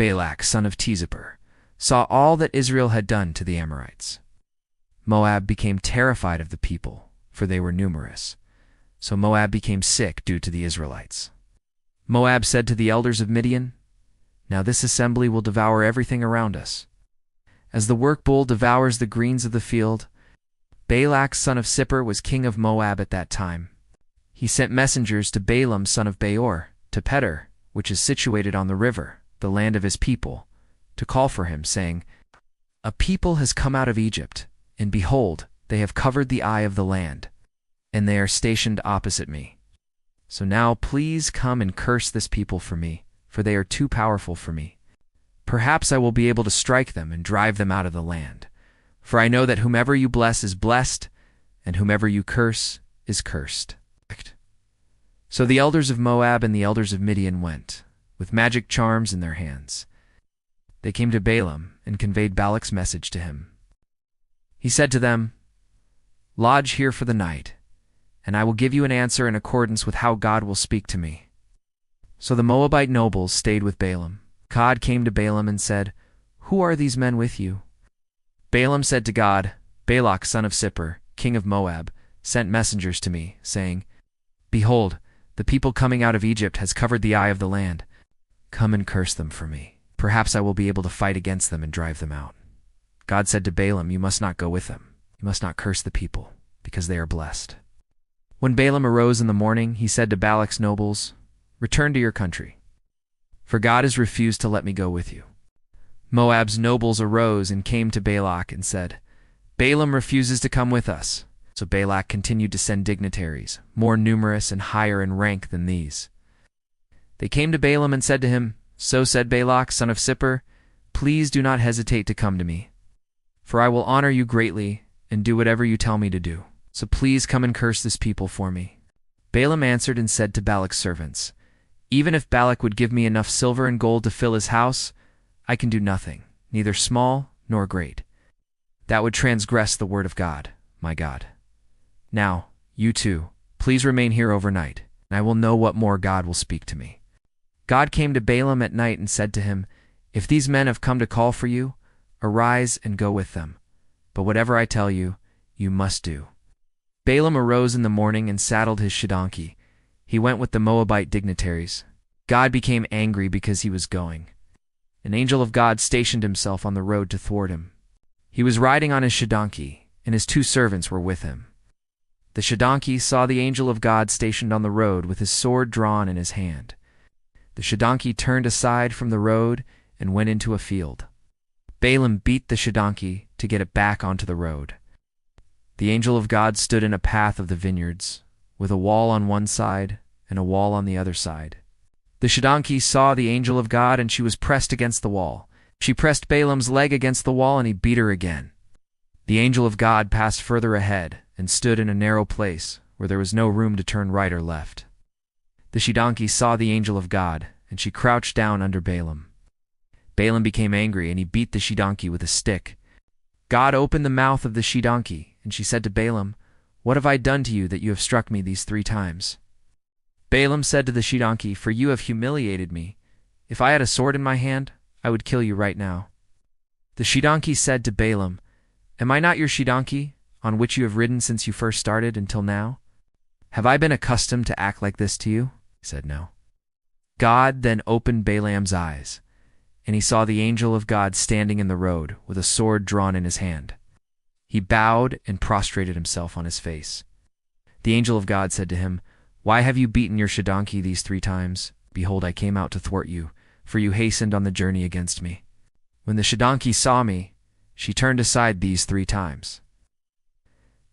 Balak, son of Zippor, saw all that Israel had done to the Amorites. Moab became terrified of the people, for they were numerous. So Moab became sick due to the Israelites. Moab said to the elders of Midian, "Now this assembly will devour everything around us. As the work bull devours the greens of the field, Balak, son of Zippor, was king of Moab at that time. He sent messengers to Balaam, son of Beor, to Pedar, which is situated on the river, the land of his people, to call for him, saying, 'A people has come out of Egypt, and behold, they have covered the eye of the land, and they are stationed opposite me. So now please come and curse this people for me, for they are too powerful for me. Perhaps I will be able to strike them and drive them out of the land. For I know that whomever you bless is blessed, and whomever you curse is cursed.'" So the elders of Moab and the elders of Midian went, with magic charms in their hands. They came to Balaam and conveyed Balak's message to him. He said to them, "Lodge here for the night, and I will give you an answer in accordance with how God will speak to me." So the Moabite nobles stayed with Balaam. God came to Balaam and said, "Who are these men with you?" Balaam said to God, "Balak, son of Zippor, king of Moab, sent messengers to me, saying, 'Behold, the people coming out of Egypt has covered the eye of the land. Come and curse them for me. Perhaps I will be able to fight against them and drive them out.' God said to Balaam, 'You must not go with them. You must not curse the people, because they are blessed.' When Balaam arose in the morning, he said to Balak's nobles, 'Return to your country, for God has refused to let me go with you.' Moab's nobles arose and came to Balak and said, 'Balaam refuses to come with us.' So Balak continued to send dignitaries, more numerous and higher in rank than these. They came to Balaam and said to him, 'So said Balak, son of Zippor, please do not hesitate to come to me, for I will honor you greatly and do whatever you tell me to do. So please come and curse this people for me.' Balaam answered and said to Balak's servants, 'Even if Balak would give me enough silver and gold to fill his house, I can do nothing, neither small nor great. That would transgress the word of God, my God. Now, you two, please remain here overnight, and I will know what more God will speak to me.' God came to Balaam at night and said to him, 'If these men have come to call for you, arise and go with them. But whatever I tell you, you must do.' Balaam arose in the morning and saddled his donkey. He went with the Moabite dignitaries. God became angry because he was going. An angel of God stationed himself on the road to thwart him. He was riding on his donkey, and his 2 servants were with him. The donkey saw the angel of God stationed on the road with his sword drawn in his hand. The donkey turned aside from the road and went into a field. Balaam beat the donkey to get it back onto the road. The angel of God stood in a path of the vineyards, with a wall on one side and a wall on the other side. The donkey saw the angel of God, and she was pressed against the wall. She pressed Balaam's leg against the wall, and he beat her again. The angel of God passed further ahead and stood in a narrow place where there was no room to turn right or left. The donkey saw the angel of God, and she crouched down under Balaam. Balaam became angry, and he beat the donkey with a stick. God opened the mouth of the donkey, and she said to Balaam, "What have I done to you that you have struck me these 3 times?" Balaam said to the donkey, "For you have humiliated me. If I had a sword in my hand, I would kill you right now." The donkey said to Balaam, "Am I not your donkey, on which you have ridden since you first started until now? Have I been accustomed to act like this to you?" He said, "No." God then opened Balaam's eyes, and he saw the angel of God standing in the road with a sword drawn in his hand. He bowed and prostrated himself on his face. The angel of God said to him, "Why have you beaten your donkey these 3 times? Behold, I came out to thwart you, for you hastened on the journey against me. When the donkey saw me, she turned aside these 3 times.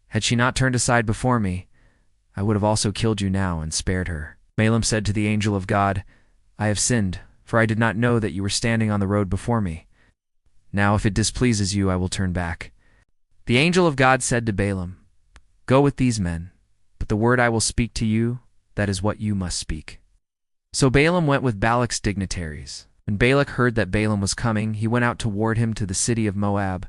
Had she not turned aside before me, I would have also killed you now and spared her." Balaam said to the angel of God, "I have sinned, for I did not know that you were standing on the road before me. Now if it displeases you, I will turn back." The angel of God said to Balaam, "Go with these men, but the word I will speak to you, that is what you must speak." So Balaam went with Balak's dignitaries. When Balak heard that Balaam was coming, he went out toward him to the city of Moab,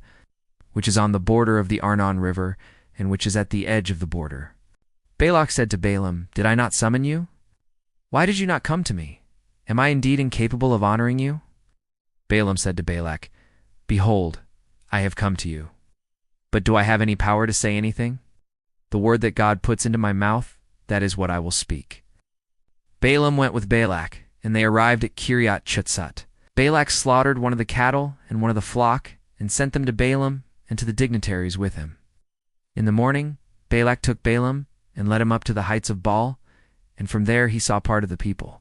which is on the border of the Arnon River, and which is at the edge of the border. Balak said to Balaam, "Did I not summon you? Why did you not come to me? Am I indeed incapable of honoring you?" Balaam said to Balak, "Behold, I have come to you. But do I have any power to say anything? The word that God puts into my mouth, that is what I will speak." Balaam went with Balak, and they arrived at Kiryat Chutzat. Balak slaughtered one of the cattle and one of the flock, and sent them to Balaam and to the dignitaries with him. In the morning, Balak took Balaam and led him up to the heights of Baal, and from there he saw part of the people.